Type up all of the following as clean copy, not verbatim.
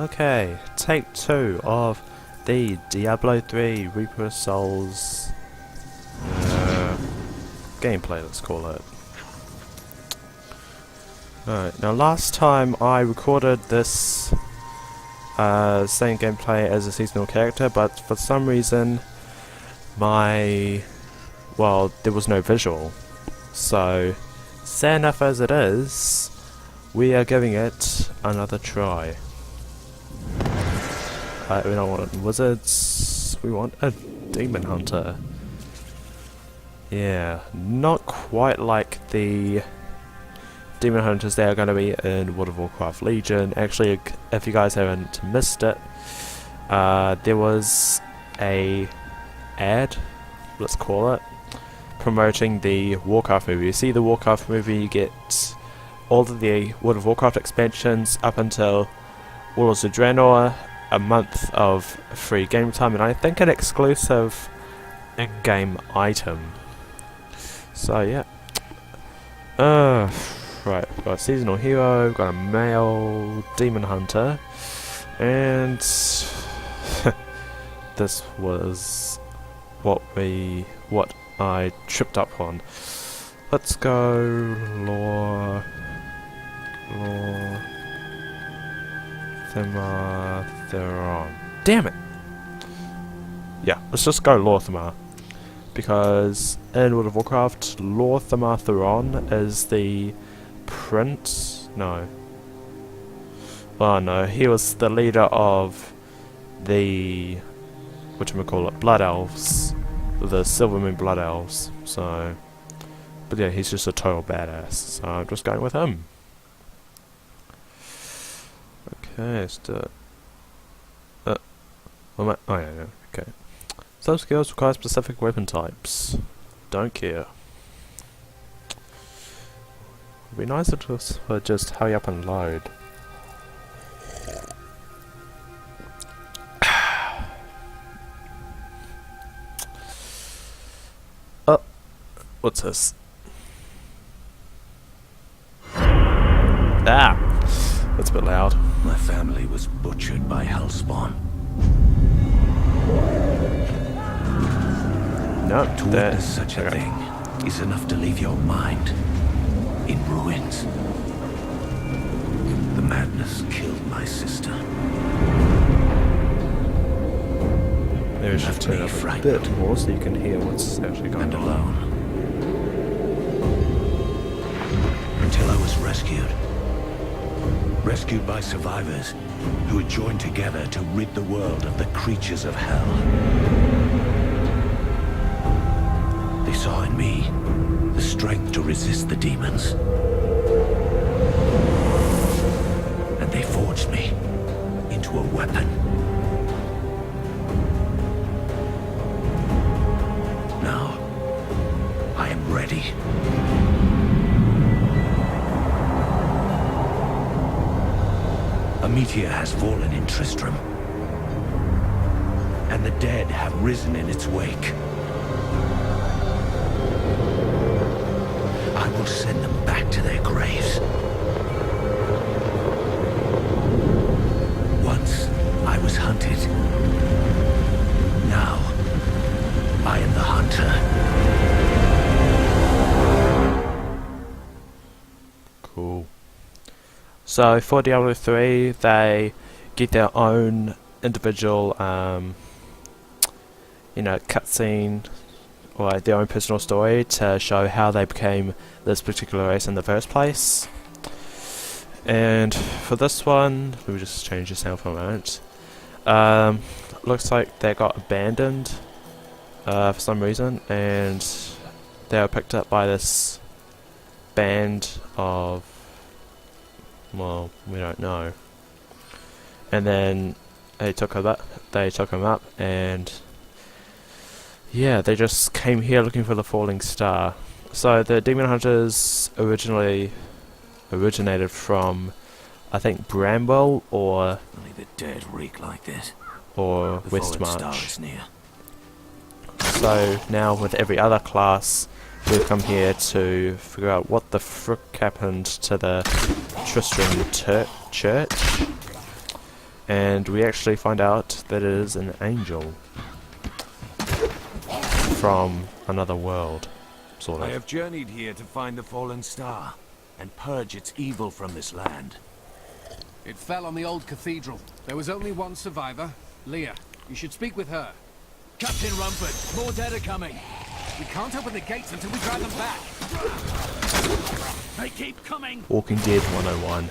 Okay, take 2 of the Diablo 3 Reaper of Souls gameplay, let's call it. Alright, now last time I recorded this same gameplay as a seasonal character, but for some reason there was no visual. So, sad enough as it is, we are giving it another try. We don't want wizards, we want a demon hunter. Yeah, not quite like the demon hunters that are going to be in World of Warcraft Legion. Actually, if you guys haven't missed it, there was a ad, let's call it, promoting the Warcraft movie. You see the Warcraft movie, you get all of the World of Warcraft expansions up until Warlords of Draenor, a month of free game time, and I think an exclusive in-game item. So yeah. Right, we've got a seasonal hero, we've got a male demon hunter, and this was what I tripped up on. Let's go lore Theron. Damn it! Yeah, let's just go Lorthamar. Because in World of Warcraft, Lorthamar Theron is the prince? No. Oh no, he was the leader of the whatchamacallit, Blood Elves. The Silvermoon Blood Elves. So, but yeah, he's just a total badass. So I'm just going with him. Okay, let's do it. Oh yeah, okay. Some skills require specific weapon types. Don't care. It'd be nice to just hurry up and load. Oh, what's this? Ah, that's a bit loud. My family was butchered by Hellspawn. No, to witness such a thing is enough to leave your mind in ruins. The madness killed my sister. Maybe I should turn up a bit more so you can hear what's actually going on. Alone. Until I was rescued. Rescued by survivors who had joined together to rid the world of the creatures of hell. They saw in me the strength to resist the demons. And they forged me into a weapon. Now, I am ready. A meteor has fallen in Tristram, and the dead have risen in its wake. I will send them back to their graves. Once I was hunted. Now I am the hunter. Cool. So for Diablo 3, they get their own individual, cutscene, or their own personal story to show how they became this particular race in the first place. And for this one, let me just change the sound for a moment. Looks like they got abandoned for some reason, and they were picked up by this band of, well, we don't know. And then they took him up, and yeah, they just came here looking for the falling star. So the demon hunters originated from, I think, Bramwell or Only the dead reek like this. Or The fallen Westmarch. star is near. So now with every other class, we've come here to figure out what the frick happened to the Tristram church. and we actually find out that it is an angel from another world, sort I of. have journeyed here to find the fallen star and purge its evil from this land. It fell on the old cathedral. There was only one survivor, Leah. You should speak with her. Captain Rumford, more dead are coming. We can't open the gates until we drive them back. They keep coming. Walking Dead 101.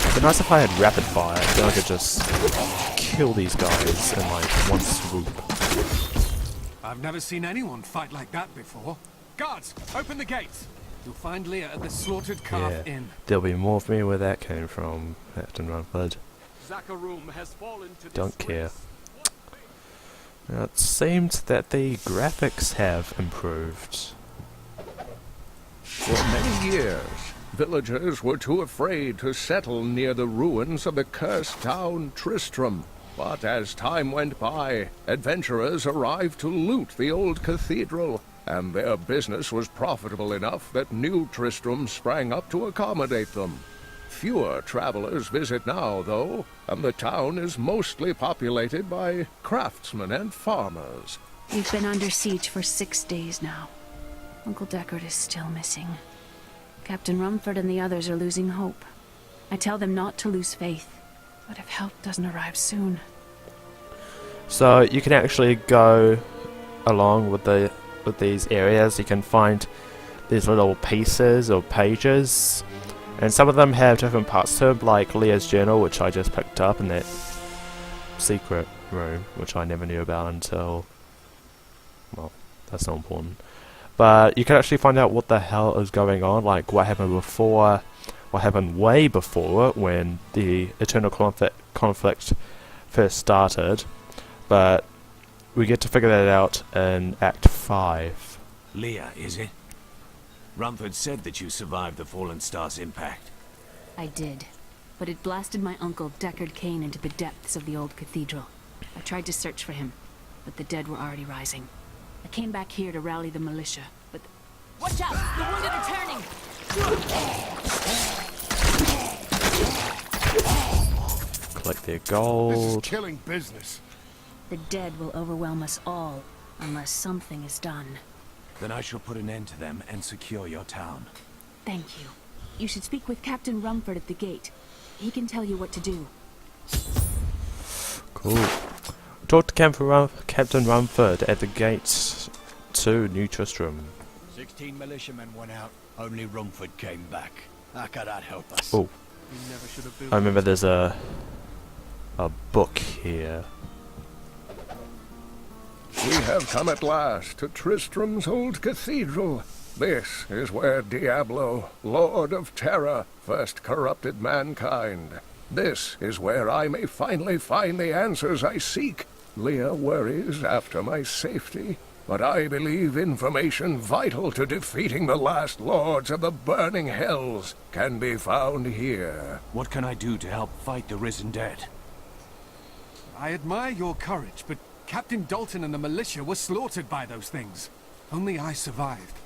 It'd be nice if I had rapid fire, then I could just kill these guys in like one swoop. I've never seen anyone fight like that before. Guards, open the gates. You'll find Leah at the Slaughtered Calf Yeah, Inn. there'll be more of me where that came from, Captain Rumford. Zakarum has fallen to Don't care. Now, it seems that the graphics have improved. For many years, villagers were too afraid to settle near the ruins of the cursed town Tristram. But as time went by, adventurers arrived to loot the old cathedral, and their business was profitable enough that new Tristram sprang up to accommodate them. Fewer travelers visit now, though, and the town is mostly populated by craftsmen and farmers. We've been under siege for 6 days now. Uncle Deckard is still missing. Captain Rumford and the others are losing hope. I tell them not to lose faith, but if help doesn't arrive soon... So you can actually go along with these areas. You can find these little pieces or pages, and some of them have different parts to them, like Leah's journal, which I just picked up in that secret room, which I never knew about until, well, that's not important. But you can actually find out what the hell is going on, like what happened before, what happened way before when the Eternal conflict first started. But we get to figure that out in Act 5. Leah, is it? Rumford said that you survived the fallen star's impact. I did, but it blasted my uncle Deckard Cain into the depths of the old cathedral. I tried to search for him, but the dead were already rising. I came back here to rally the militia, but... Watch out! The wounded are turning! Collect their This is gold. killing business. The dead will overwhelm us all, unless something is done. Then I shall put an end to them and secure your town. Thank you. You should speak with Captain Rumford at the gate. He can tell you what to do. Cool. Talk to Captain Rumford at the gates to New Tristram. 16 militiamen went out. Only Rumford came back. How could that help us? Oh, I remember there's a book here. We have come at last to Tristram's old cathedral. This is where Diablo, Lord of Terror, first corrupted mankind. This is where I may finally find the answers I seek. Leah worries after my safety, but I believe information vital to defeating the last lords of the burning hells can be found here. What can I do to help fight the risen dead? I admire your courage, but Captain Dalton and the militia were slaughtered by those things. Only I survived.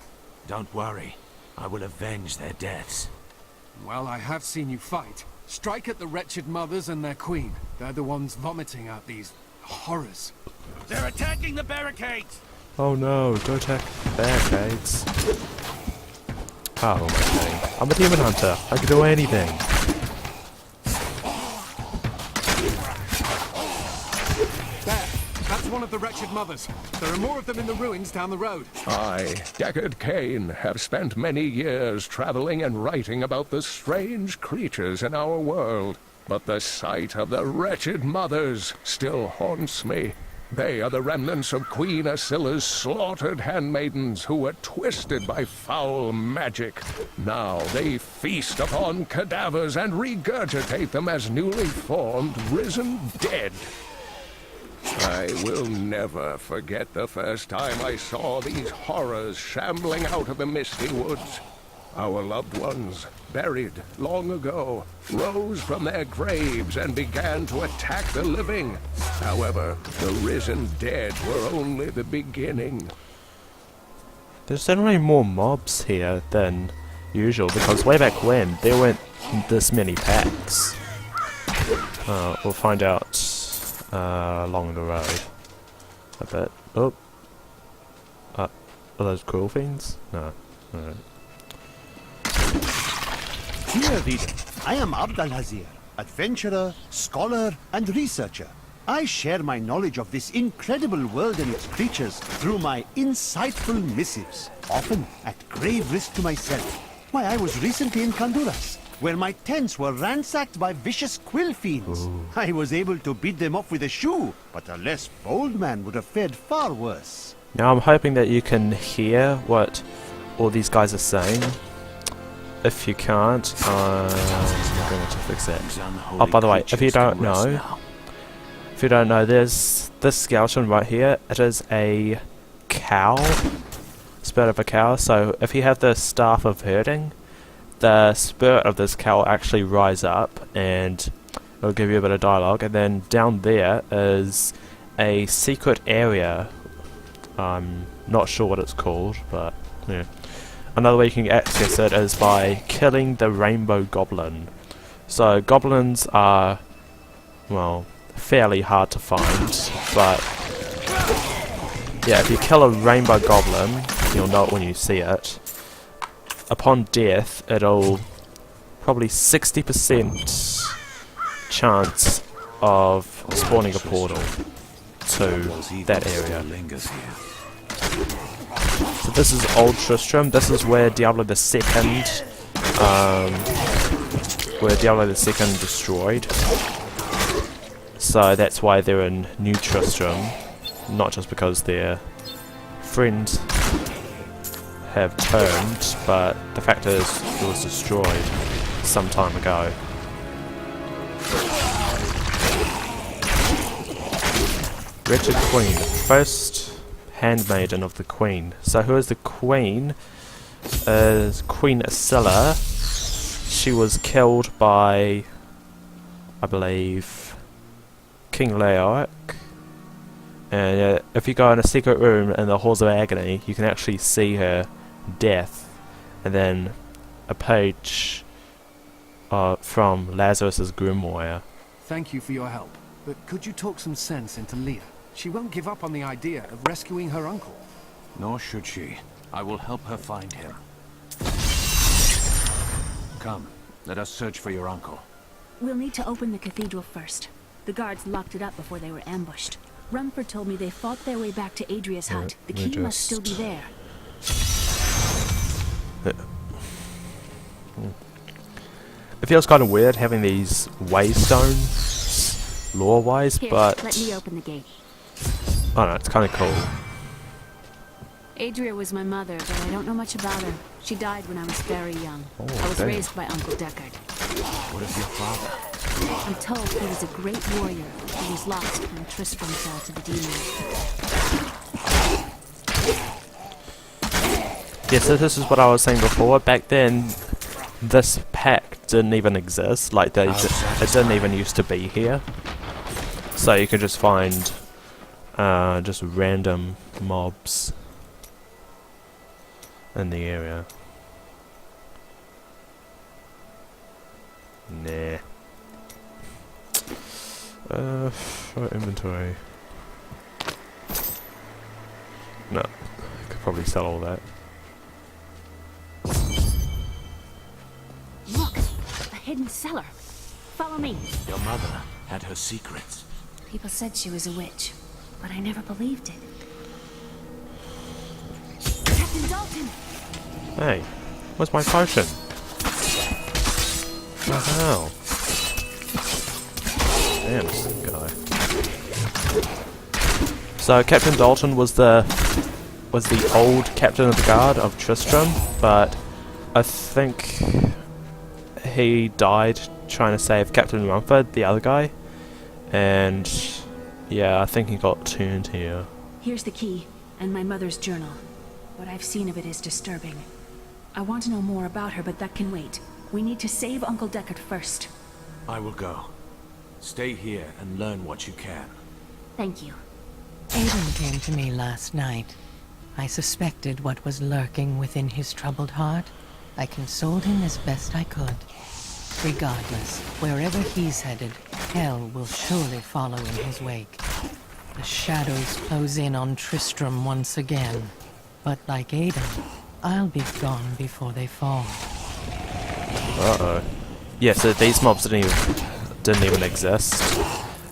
Don't worry. I will avenge their deaths. Well, I have seen you fight. Strike at the wretched mothers and their queen. They're the ones vomiting out these horrors. They're attacking the barricades! Oh no, don't attack barricades. Oh my god. I'm a demon hunter. I can do anything. There! That's one of the wretched mothers. There are more of them in the ruins down the road. I, Deckard Cain, have spent many years traveling and writing about the strange creatures in our world. But the sight of the wretched mothers still haunts me. They are the remnants of Queen Asilla's slaughtered handmaidens who were twisted by foul magic. Now they feast upon cadavers and regurgitate them as newly formed, risen dead. I will never forget the first time I saw these horrors shambling out of the misty woods. Our loved ones, buried long ago, rose from their graves and began to attack the living. However, the risen dead were only the beginning. There's definitely more mobs here than usual, because way back when, there weren't this many packs? We'll find out along the road a bit. Oh, are those cruel fiends? No. Alright. Dear reader, I am Abdalhazir, adventurer, scholar, and researcher. I share my knowledge of this incredible world and its creatures through my insightful missives, often at grave risk to myself. Why, I was recently in Kanduras, where my tents were ransacked by vicious quill fiends. Ooh. I was able to beat them off with a shoe, but a less bold man would have fared far worse. Now I'm hoping that you can hear what all these guys are saying. If you can't, I'm going to fix that. Oh, by the way, if you don't know, there's this skeleton right here. It is a cow, spirit of a cow. So if you have the staff of herding, the spirit of this cow will actually rise up and it'll give you a bit of dialogue. And then down there is a secret area. I'm not sure what it's called, but yeah. Another way you can access it is by killing the rainbow goblin. So goblins are, well, fairly hard to find, but yeah, if you kill a rainbow goblin, you'll know it when you see it. Upon death, it'll probably 60% chance of spawning a portal to that area. So this is Old Tristram. This is where Diablo the Second, destroyed. So that's why they're in New Tristram, not just because their friends have turned, but the fact is it was destroyed some time ago. Wretched Queen, first handmaiden of the Queen. So who is the Queen? Is Queen Asilla. She was killed by, I believe, King Leoric. And if you go in a secret room in the Halls of Agony, you can actually see her death. And then a page from Lazarus's grimoire. Thank you for your help, but could you talk some sense into Leah? She won't give up on the idea of rescuing her uncle. Nor should she. I will help her find him. Come, let us search for your uncle. We'll need to open the cathedral first. The guards locked it up before they were ambushed. Rumford told me they fought their way back to Adria's hut. The key must still be there. It feels kind of weird having these waystones, lore-wise, Here, but let me open the gate. I don't know, it's kind of cool. Adria was my mother, but I don't know much about her. She died when I was very young. Oh, I was damn. raised by Uncle Deckard. What of your father? I'm told he was a great warrior who was lost when Tristram fell to the demons. Yeah, so this is what I was saying before. Back then, this pack didn't even exist. Like, it didn't even used to be here. So you could just find just random mobs in the area. Nah. Inventory. No, I could probably sell all that. Look! A hidden cellar! Follow me! Your mother had her secrets. People said she was a witch, but I never believed it. Captain Dalton! Hey, where's my potion? What the hell? Damn, this guy. So Captain Dalton was the old captain of the guard of Tristram, but I think he died trying to save Captain Rumford, the other guy, and yeah, I think he got turned here. Here's the key, and my mother's journal. What I've seen of it is disturbing. I want to know more about her, but that can wait. We need to save Uncle Deckard first. I will go. Stay here and learn what you can. Thank you. Aiden came to me last night. I suspected what was lurking within his troubled heart. I consoled him as best I could. Regardless, wherever he's headed, hell will surely follow in his wake. The shadows close in on Tristram once again. But like Aiden, I'll be gone before they fall. Uh-oh. Yeah, so these mobs didn't even exist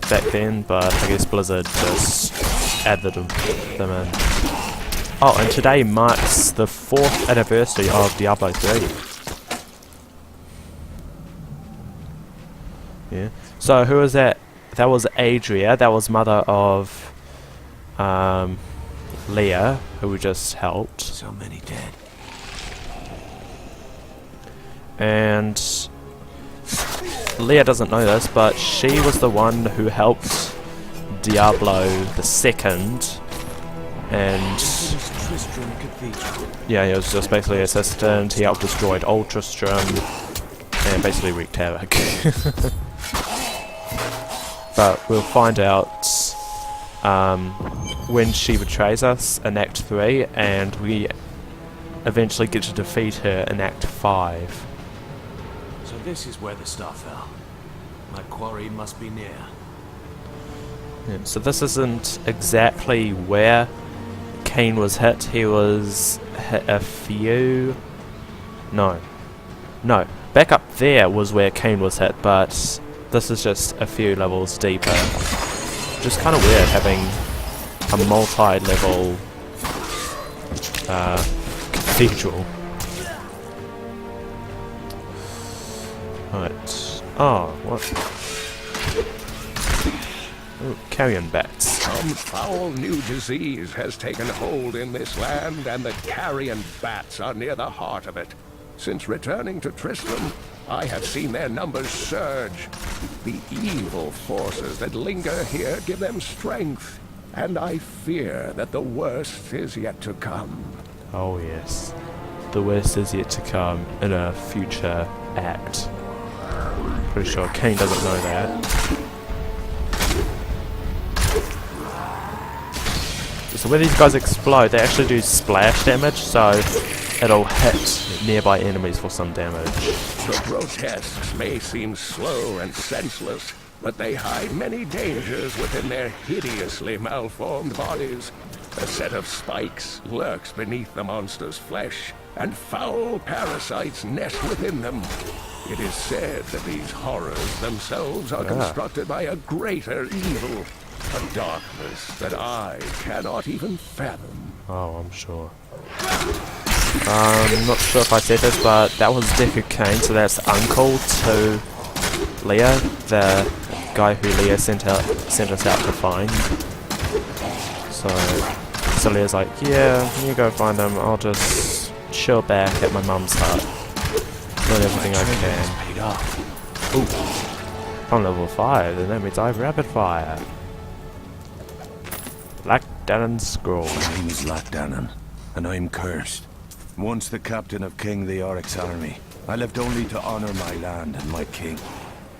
back then, but I guess Blizzard just added them in. Oh, and today marks the 4th anniversary of Diablo 3. Yeah. So who was that? That was Adria. That was mother of Leah, who we just helped. So many dead. And Leah doesn't know this, but she was the one who helped Diablo the Second, and yeah, he was just basically an assistant. He helped destroy old Tristram and basically wreaked havoc. But we'll find out when she betrays us in Act 3, and we eventually get to defeat her in Act 5. So this is where the star fell. My quarry must be near. Yeah, so this isn't exactly where Cain was hit. He was hit a few... No, back up there was where Cain was hit, but this is just a few levels deeper. Just kind of weird having a multi-level cathedral. Right. Oh, what? Ooh, carrion bats. Some foul new disease has taken hold in this land, and the carrion bats are near the heart of it. Since returning to Tristram, I have seen their numbers surge. The evil forces that linger here give them strength, and I fear that the worst is yet to come. Oh yes. The worst is yet to come in a future act. Pretty sure Cain doesn't know that. So when these guys explode, they actually do splash damage, so it'll hit nearby enemies for some damage. The grotesques may seem slow and senseless, but they hide many dangers within their hideously malformed bodies. A set of spikes lurks beneath the monster's flesh, and foul parasites nest within them. It is said that these horrors themselves are constructed by a greater evil, a darkness that I cannot even fathom. Oh, I'm sure. I'm not sure if I said this, but that was Deckard Cain, so that's uncle to Leah, the guy who Leah sent us out to find. So Leah's like, yeah, you go find him, I'll just chill back at my mum's hut. Learn everything I can. Ooh. I'm level 5, then that means I have rapid fire. Lackdanon's scroll. My name is Lackdanon, and I'm cursed. Once the captain of King the Oryx army, I lived only to honor my land and my king.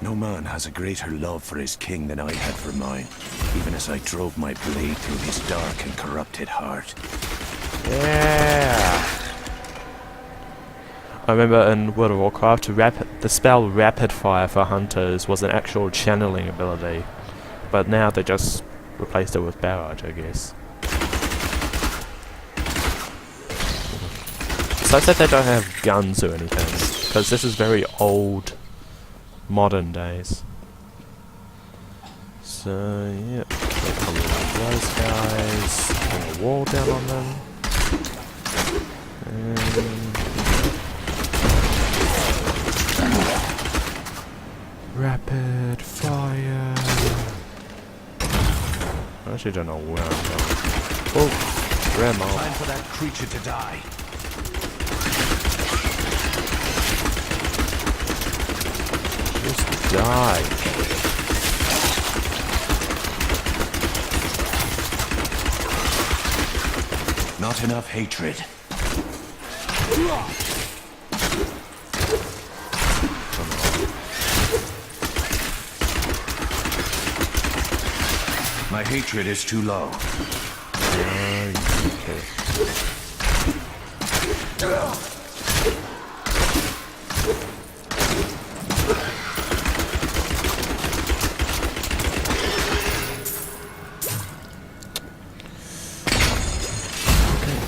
No man has a greater love for his king than I had for mine, even as I drove my blade through his dark and corrupted heart. Yeah. I remember in World of Warcraft, the spell Rapid Fire for hunters was an actual channeling ability, but now they just replaced it with Barrage, I guess. So I said they don't have guns or anything, because this is very old, modern days. So, yeah, those guys, put a wall down on them. Rapid fire. I actually don't know where I'm going. Oh, grandma. Time for that creature to die. Just die. Not enough hatred. My hatred is too low.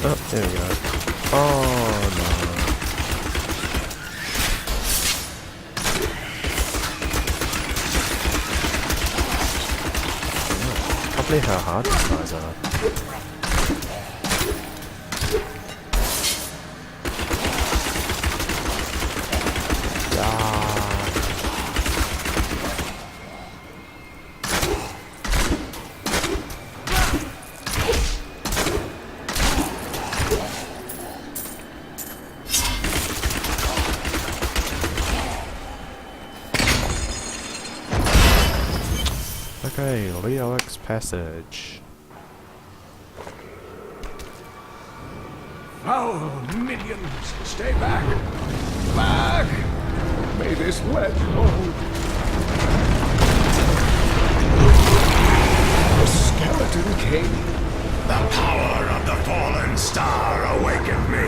Oh, there we go. Oh no. I can't believe how hard these guys are. Okay, Leox Passage. Foul minions, stay back! Back! May this ledge hold. The Skeleton King. The power of the fallen star awakened me,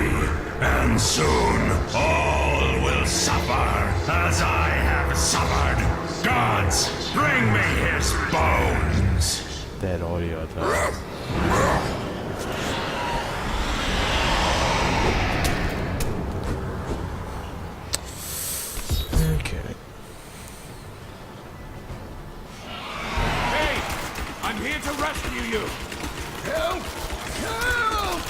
and soon all will suffer as I have suffered. Gods, bring me his bones! That audio though. Okay. Hey! I'm here to rescue you! Help! Help!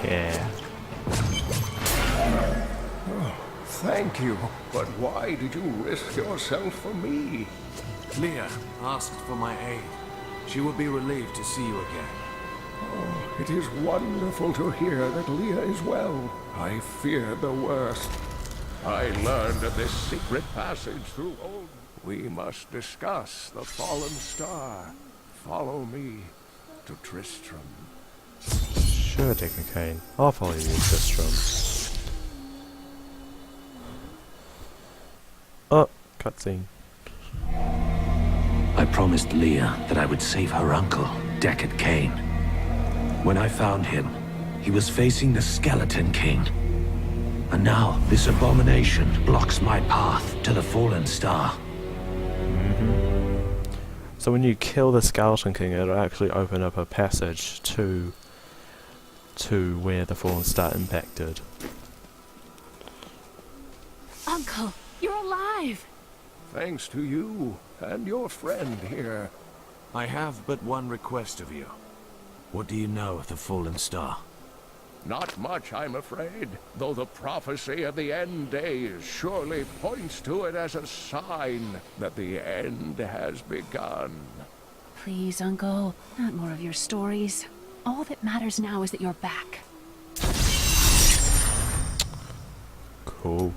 Yeah. Thank you, but why did you risk yourself for me? Leah asked for my aid. She will be relieved to see you again. Oh, it is wonderful to hear that Leah is well. I feared the worst. I learned of this secret passage through old... We must discuss the fallen star. Follow me to Tristram. Sure, Deacon Kane. I'll follow you, Tristram. Oh, cutscene. I promised Leah that I would save her uncle, Deckard Cain. When I found him, he was facing the Skeleton King. And now, this abomination blocks my path to the Fallen Star. So when you kill the Skeleton King, it'll actually open up a passage to where the Fallen Star impacted. Uncle, you're alive! Thanks to you and your friend here. I have but one request of you. What do you know of the Fallen Star? Not much, I'm afraid, though the prophecy of the end days surely points to it as a sign that the end has begun. Please, Uncle, not more of your stories. All that matters now is that you're back. Cool.